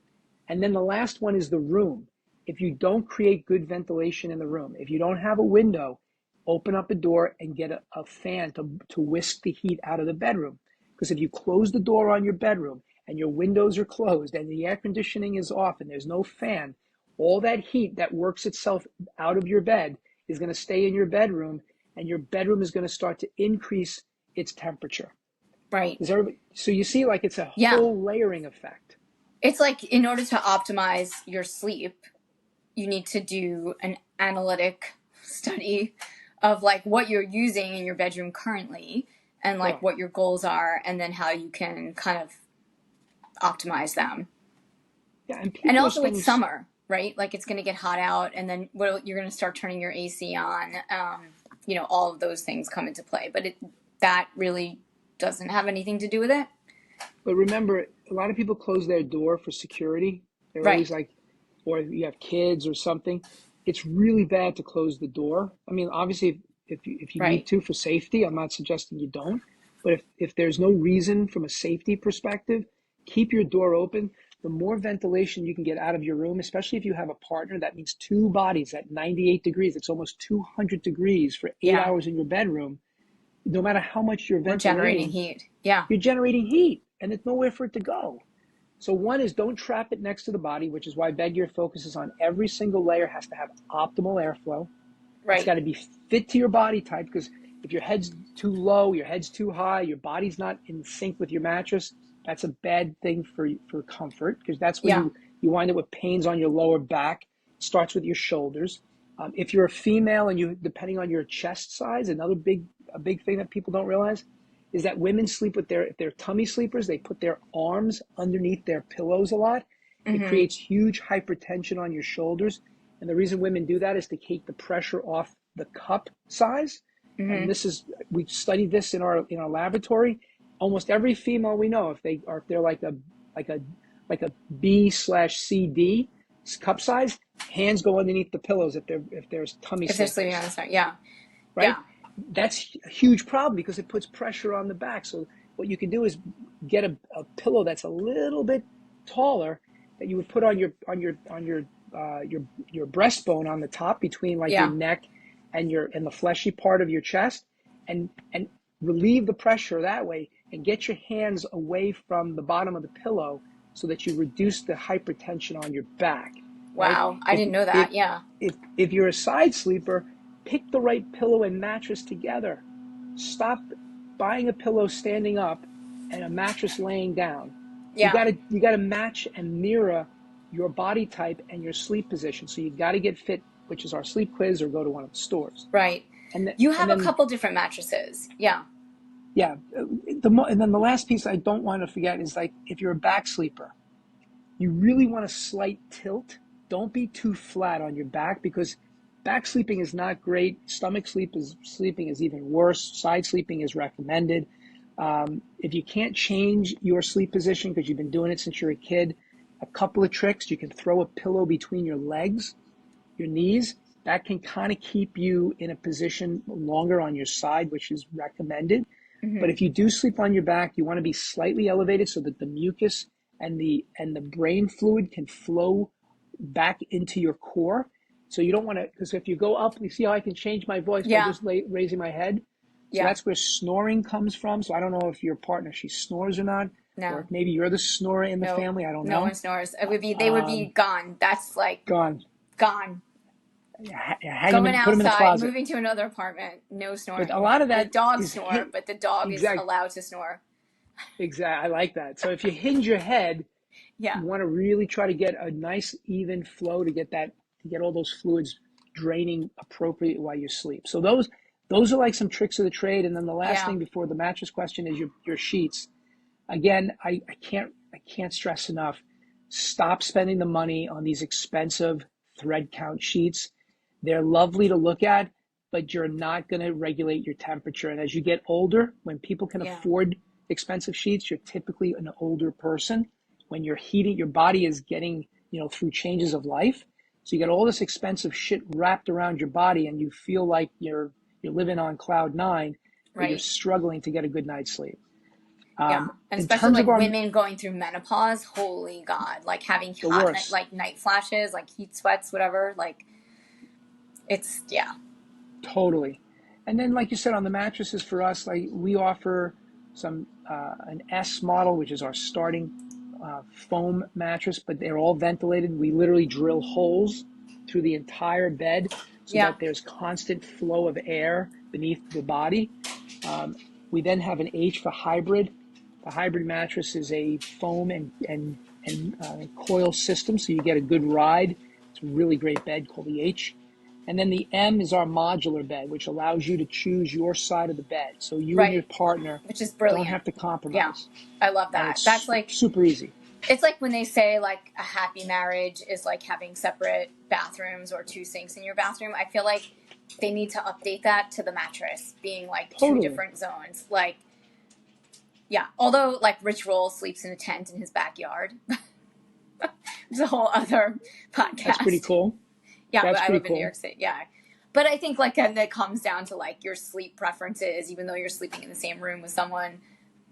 And then the last one is the room. If you don't create good ventilation in the room, if you don't have a window, open up a door and get a fan to whisk the heat out of the bedroom. Because if you close the door on your bedroom and your windows are closed and the air conditioning is off and there's no fan, all that heat that works itself out of your bed is going to stay in your bedroom, and your bedroom is going to start to increase its temperature. Right. So you see, like it's a Yeah. whole layering effect. It's like in order to optimize your sleep, you need to do an analytic study of like what you're using in your bedroom currently and like Correct. what your goals are and then how you can kind of optimize them. Yeah, and And people are also spending. it's summer, right? Like it's going to get hot out and then you're going to start turning your AC on. All of those things come into play, but that really doesn't have anything to do with it. But remember, a lot of people close their door for security. They're always Right. like, or you have kids or something. It's really bad to close the door. I mean, obviously, if you need Right. to for safety, I'm not suggesting you don't. But if there's no reason from a safety perspective, keep your door open. The more ventilation you can get out of your room, especially if you have a partner, that means two bodies at 98 degrees. It's almost 200 degrees for 8 hours in your bedroom. No matter how much you're We're generating ventilating, heat. Yeah. you're generating heat and there's nowhere for it to go. So one is don't trap it next to the body, which is why BEDGEAR focuses on every single layer has to have optimal airflow. It's Right. got to be fit to your body type because If your head's too low, your head's too high, your body's not in sync with your mattress, that's a bad thing for comfort, because that's when Yeah. you wind up with pains on your lower back. It starts with your shoulders. If you're a female and you, depending on your chest size, a big thing that people don't realize is that women sleep with if they're tummy sleepers, they put their arms underneath their pillows a lot. It Mm-hmm. creates huge hypertension on your shoulders. And the reason women do that is to take the pressure off the cup size. And Mm-hmm. we've studied this in our laboratory. Almost every female we know, if they're like a B/CD cup size, hands go underneath the pillows if there's tummy If they're sleeping on sleepers, the side. Yeah. right? Yeah. That's a huge problem because it puts pressure on the back. So what you can do is get a pillow that's a little bit taller that you would put on your breastbone on the top between like your Yeah. neck and the fleshy part of your chest, and relieve the pressure that way, and get your hands away from the bottom of the pillow so that you reduce the hypertension on your back, right? Wow. I If didn't know if that. Yeah. if you're a side sleeper, pick the right pillow and mattress together. Stop buying a pillow standing up and a mattress laying down. Yeah. You gotta match and mirror your body type and your sleep position. So you got to get fit, which is our sleep quiz, or go to one of the stores. Right. And You and have a then couple different mattresses. Yeah. yeah, and then the last piece I don't want to forget is, like, if you're a back sleeper, you really want a slight tilt. Don't be too flat on your back, because back sleeping is not great. Stomach sleeping is even worse. Side sleeping is recommended. If you can't change your sleep position because you've been doing it since you're a kid, a couple of tricks: you can throw a pillow between your legs, your knees. That can kind of keep you in a position longer on your side, which is recommended. But Mm-hmm. if you do sleep on your back, you want to be slightly elevated so that the mucus and the brain fluid can flow back into your core. So you don't want to, because if you go up, you see how I can change my voice by Yeah. just raising my head. So Yeah. that's where snoring comes from. So I don't know if your partner, she snores or not, or No. if maybe you're the snorer in the No. family. I don't No one know. snores. They would be gone. That's like Gone. gone. Hang them Going in, put them in the outside, closet. moving to another apartment, no But a snoring. lot of The that dogs is snore, but the dog is exact. allowed to snore. Exact. I like that. So if you hinge your head, Yeah. you want to really try to get a nice even flow to get all those fluids draining appropriately while you sleep. So those are like some tricks of the trade. And then the last Yeah. thing before the mattress question is your sheets. Again, I can't stress enough. Stop spending the money on these expensive thread count sheets. They're lovely to look at, but you're not going to regulate your temperature. And as you get older, when people can Yeah. afford expensive sheets, you're typically an older person. When you're heating, your body is getting, through changes of life. So you get all this expensive shit wrapped around your body, and you feel like you're living on cloud nine, but you're Right. struggling to get a good night's sleep. Yeah. And In especially terms of like women going through menopause, holy God, like having the hot worst, like night flashes, like heat sweats, whatever. Like it's yeah. totally. And then, like you said, on the mattresses for us, like we offer an S model, which is our starting foam mattress, but they're all ventilated. We literally drill holes through the entire bed so Yeah. that there's constant flow of air beneath the body. We then have an H for hybrid. The hybrid mattress is a foam and coil system, so you get a good ride. It's a really great bed called the H. And then the M is our modular bed, which allows you to choose your side of the bed. So you and your Right. partner Which is don't brilliant. have to Yeah. compromise. I love And that. That's it's like super easy. it's like when they say like a happy marriage is like having separate bathrooms or two sinks in your bathroom. I feel like they need to update that to the mattress being like two Totally. different zones. Like, yeah. Although like Rich Roll sleeps in a tent in his backyard. It's a whole other That's pretty podcast. cool. Yeah, but That's I pretty live in New York cool. City. Yeah. But I think like and it comes down to like your sleep preferences, even though you're sleeping in the same room with someone.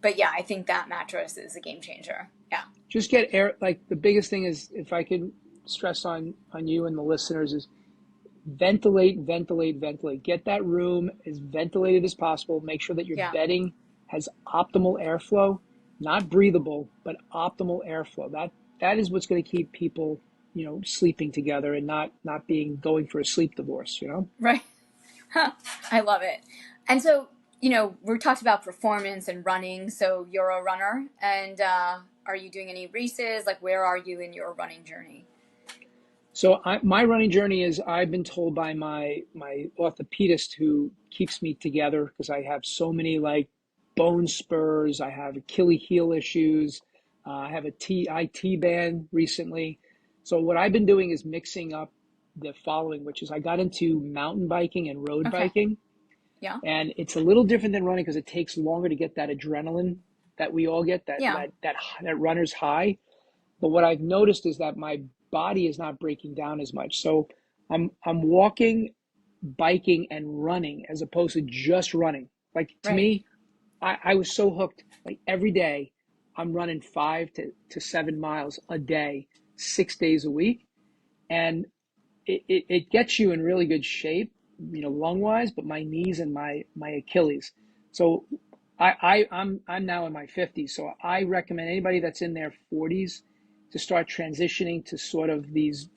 But yeah, I think that mattress is a game changer. Yeah. Just get air. Like, the biggest thing is, if I could stress on you and the listeners, is ventilate, ventilate, ventilate. Get that room as ventilated as possible. Make sure that your Yeah. bedding has optimal airflow, not breathable, but optimal airflow. That is what's going to keep people, sleeping together and not going for a sleep divorce. Right. I love it. And so, we talked about performance and running. So you're a runner, and are you doing any races? Like, where are you in your running journey? So my running journey is, I've been told by my orthopedist who keeps me together, because I have so many like bone spurs, I have Achilles heel issues, I have a IT band recently. So what I've been doing is mixing up the following, which is I got into mountain biking and road Okay. biking, Yeah. and it's a little different than running because it takes longer to get that adrenaline that we all get, Yeah. that runner's high. But what I've noticed is that my body is not breaking down as much. So I'm walking, biking, and running as opposed to just running. Like, to Right. me, I was so hooked. Like, every day I'm running 5 to 7 miles a day, 6 days a week. And it gets you in really good shape, lung wise, but my knees and my Achilles. So I'm now in my 50s. So I recommend anybody that's in their 40s to start transitioning to sort of these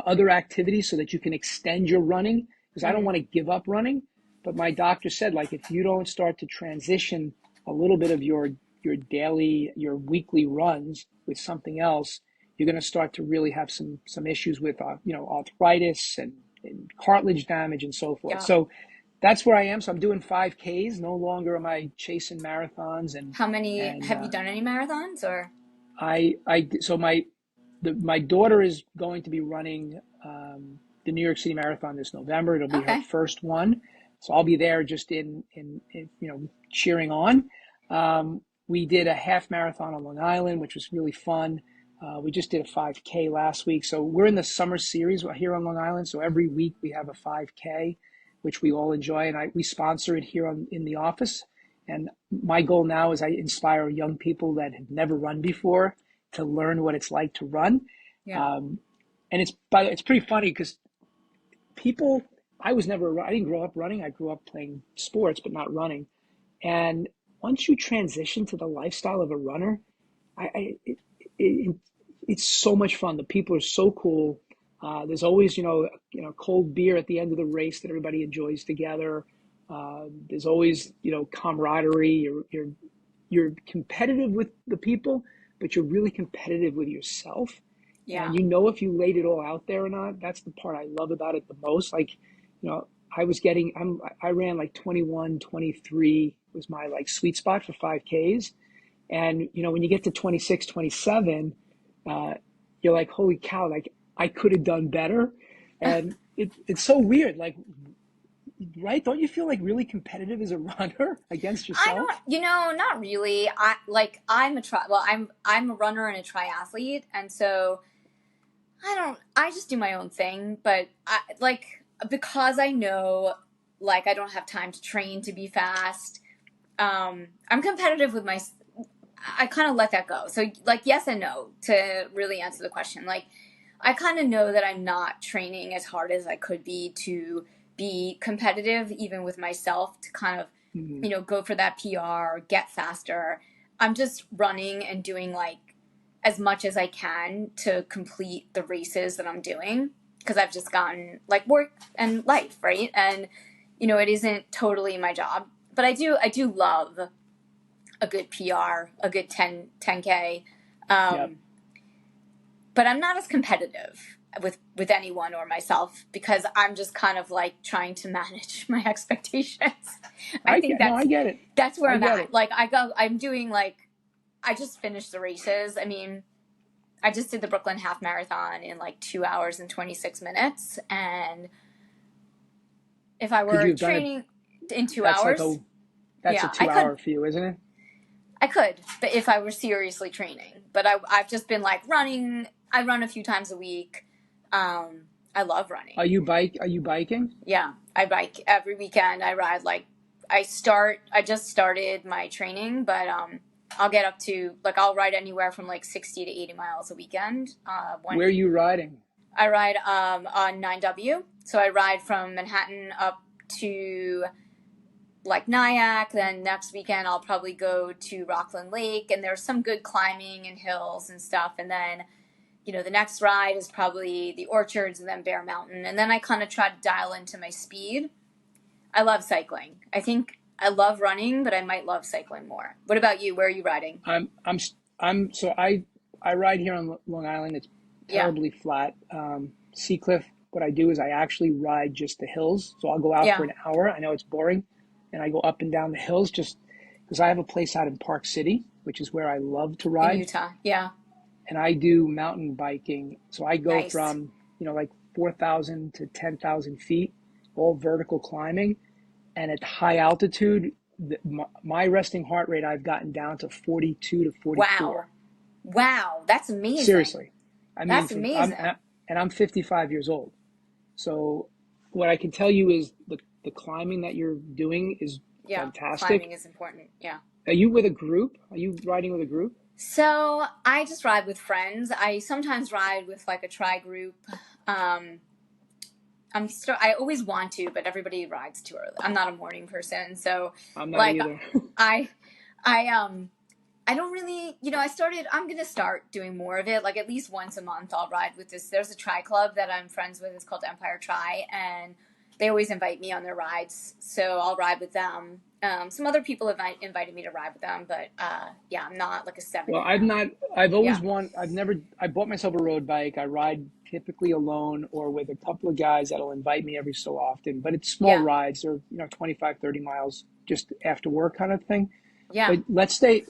other activities so that you can extend your running, because I don't Mm-hmm. want to give up running. But my doctor said, like, if you don't start to transition a little bit of your weekly runs with something else, you're going to start to really have some issues with arthritis and cartilage damage and so forth. Yeah. So that's where I am. So I'm doing 5Ks. No longer am I chasing marathons. How many And have you done any marathons or? so my daughter is going to be running the New York City Marathon this November. It'll be her Okay. first one, so I'll be there just in cheering on. We did a half marathon on Long Island, which was really fun. We just did a 5K last week, so we're in the summer series here on Long Island. So every week we have a 5K, which we all enjoy, and we sponsor it here in the office. And my goal now is I inspire young people that have never run before to learn what it's like to run. Yeah. And it's pretty funny because people, I didn't grow up running. I grew up playing sports, but not running. And once you transition to the lifestyle of a runner, it, it, it's so much fun. The people are so cool. There's always, cold beer at the end of the race that everybody enjoys together. There's always, camaraderie. You're competitive with the people, but you're really competitive with yourself. Yeah. And if you laid it all out there or not. That's the part I love about it the most. Like, I ran like 21, 23 was my like sweet spot for 5Ks. And, when you get to 26, 27, you're like, holy cow, like I could have done better. And it's so weird. Like, right? Don't you feel like really competitive as a runner against I yourself? don't, not really. I'm a runner and a triathlete, and so I just do my own thing, but because I know, like, I don't have time to train to be fast. I'm competitive with I kind of let that go. So, like, yes and no to really answer the question. Like, I kind of know that I'm not training as hard as I could be to be competitive, even with myself, to kind of, Mm-hmm. go for that PR, get faster. I'm just running and doing like as much as I can to complete the races that I'm doing, because I've just gotten like work and life, right? And it isn't totally my job, but I do love a good PR, a good 10K. Yep. But I'm not as competitive with anyone or myself, because I'm just kind of like trying to manage my expectations. I think No, I get it. that's where I I'm get at. it. Like, I'm doing like, I just finished the races. I mean, I just did the Brooklyn Half Marathon in like 2 hours and 26 minutes. And if I Could you were have done it? training in two That's like hours, that's a yeah, I two could. hour for you, isn't it? I could, but if I were seriously training. But I've just been like running. I run a few times a week. I love running. Are you biking? Yeah, I bike every weekend. I ride like I just started my training, but I'll get up to like I'll ride anywhere from like 60 to 80 miles a weekend. Where are you riding? I ride on 9W, so I ride from Manhattan up to like Nyack. Then next weekend I'll probably go to Rockland Lake, and there's some good climbing and hills and stuff. And then the next ride is probably the Orchards and then Bear Mountain. And then I kind of try to dial into my speed. I love cycling. I think I love running, but I might love cycling more. What about you? Where are you riding? I'm I'm I'm so I ride here on Long Island. It's Yeah. terribly flat. Seacliff. What I do is I actually ride just the hills. So I'll go out for Yeah. an hour. I know it's boring, and I go up and down the hills just because I have a place out in Park City, which is where I love to In ride, Utah. Yeah. and I do mountain biking. So I go Nice. from like 4,000 to 10,000 feet, all vertical climbing, and at high altitude, my resting heart rate I've gotten down to 42 to Wow. 44. Wow. That's amazing. Seriously. I mean, That's amazing. I'm 55 years old. So what I can tell you is the climbing that you're doing is Yeah. Climbing fantastic. is important. Yeah. Are you with a group? Are you riding with a group? So I just ride with friends. I sometimes ride with like a tri group. Um, I always want to, but everybody rides too early. I'm not a morning person, so I'm not like either. I I I don't really, I'm going to start doing more of it. Like at least once a month, I'll ride with this. There's a tri club that I'm friends with. It's called Empire Tri. And they always invite me on their rides. So I'll ride with them. Some other people have invited me to ride with them. But yeah, I'm not like a 7 Well, I'm a.m. not, I've always Yeah. I've never, I bought myself a road bike. I ride typically alone or with a couple of guys that'll invite me every so often, but it's small Yeah. rides. They're, 25, 30 miles just after work kind of thing. Yeah. But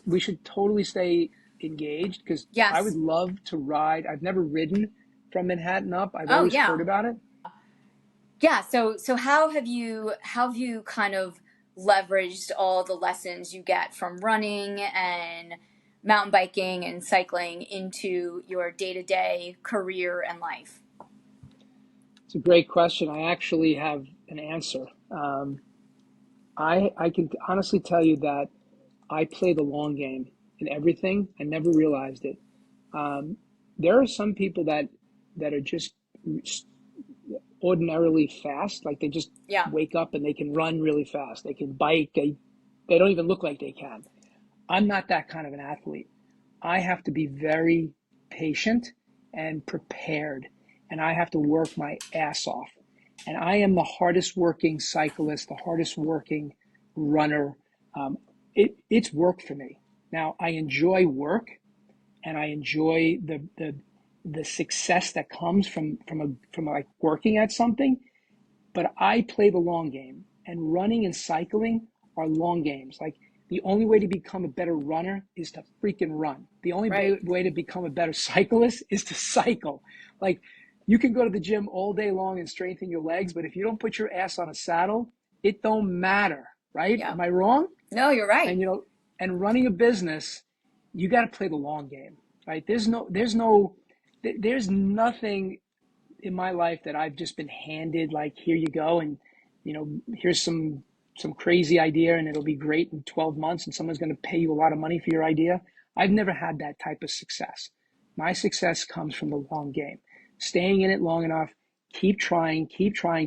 we should totally stay engaged because I would Yes. love to ride. I've never ridden from Manhattan up. I've Oh, always yeah. heard about it. Yeah. So how have you kind of leveraged all the lessons you get from running and mountain biking and cycling into your day-to-day career and life? It's a great question. I actually have an answer. I can honestly tell you that I play the long game in everything. I never realized it. Um, there are some people that are just ordinarily fast. Like they just Yeah. wake up and they can run really fast. They can bike. They don't even look like they can. I'm not that kind of an athlete. I have to be very patient and prepared, and I have to work my ass off. And I am the hardest working cyclist, the hardest working runner. Um, it's work for me. Now I enjoy work, and I enjoy the success that comes from like working at something. But I play the long game, and running and cycling are long games. Like the only way to become a better runner is to freaking run. The only Right. way to become a better cyclist is to cycle. Like you can go to the gym all day long and strengthen your legs, but if you don't put your ass on a saddle, it don't matter, right? Yeah. Am I wrong? No, you're right. And and running a business, you got to play the long game, right? There's nothing in my life that I've just been handed like here you go and here's some crazy idea and it'll be great in 12 months and someone's going to pay you a lot of money for your idea. I've never had that type of success. My success comes from the long game. Staying in it long enough, keep trying,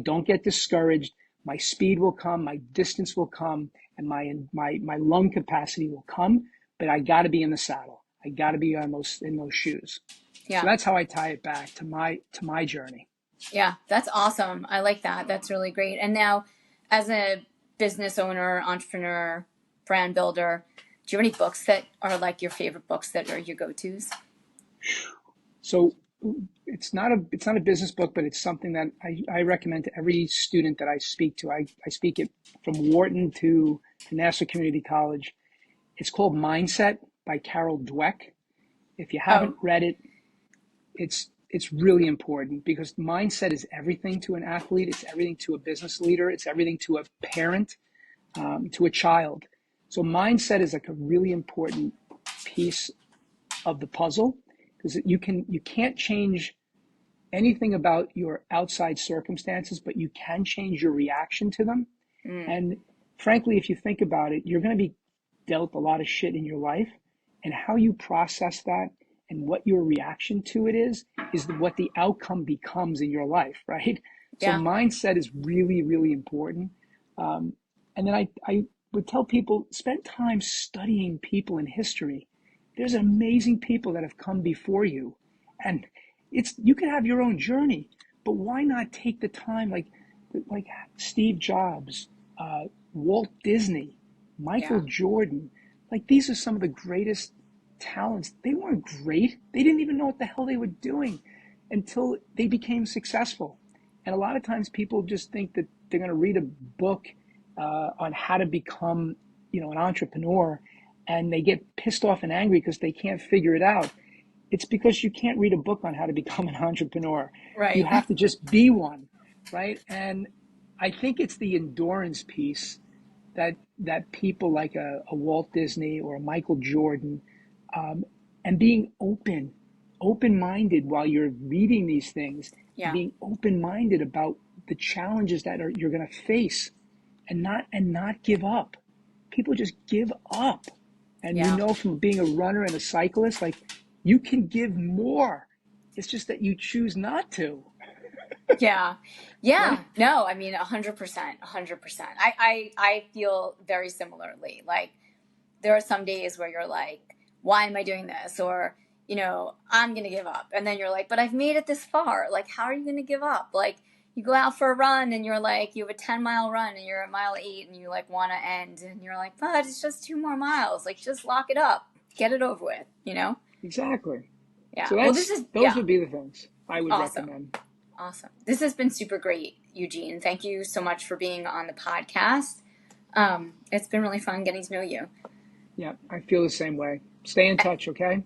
don't get discouraged. My speed will come, my distance will come, and my lung capacity will come, but I got to be in the saddle. I got to be on those in those shoes. So Yeah. that's how I tie it back to my journey. Yeah. That's awesome. I like that. That's really great. And now, as a business owner, entrepreneur, brand builder, do you have any books that are like your favorite books that are your go-tos? So it's not a business book, but it's something that I recommend to every student that I speak to. I speak it from Wharton to Nassau Community College. It's called Mindset by Carol Dweck. If you haven't Oh, read it, it's really important because mindset is everything to an athlete. It's everything to a business leader. It's everything to a parent, to a child. So mindset is like a really important piece of the puzzle because you can't change anything about your outside circumstances, but you can change your reaction to them. mm, And frankly, if you think about it, you're going to be dealt a lot of shit in your life, and how you process that and what your reaction to it is what the outcome becomes in your life, right? So yeah. mindset is really, really important. And then I would tell people spend time studying people in history. There's amazing people that have come before you, and you can have your own journey, but why not take the time like Steve Jobs, Walt Disney, Michael Yeah. Jordan. Like, these are some of the greatest talents. They weren't great. They didn't even know what the hell they were doing until they became successful. And a lot of times people just think that they're going to read a book on how to become, an entrepreneur, and they get pissed off and angry because they can't figure it out. It's because you can't read a book on how to become an entrepreneur. You Right. have to just be one, right? And I think it's the endurance piece that people like a Walt Disney or a Michael Jordan, um, and being open-minded while you're reading these things, and Yeah. being open-minded about the challenges that you're going to face, and not give up. People just give up, and Yeah. from being a runner and a cyclist, like, you can give more. It's just that you choose not to, Yeah. right? Yeah. No, I mean, 100%, 100%. I feel very similarly. Like, there are some days where you're like, why am I doing this? Or, I'm going to give up. And then you're like, but I've made it this far. Like, how are you going to give up? Like, you go out for a run and you're like, you have a 10-mile run and you're at mile 8 and you like want to end. And you're like, but it's just 2 more miles. Like, just lock it up. Get it over with? Exactly. Yeah. So Well, this is, those yeah, would be the things I would awesome. recommend. Awesome. This has been super great, Eugene. Thank you so much for being on the podcast. It's been really fun getting to know you. Yeah, I feel the same way. Stay in touch, okay?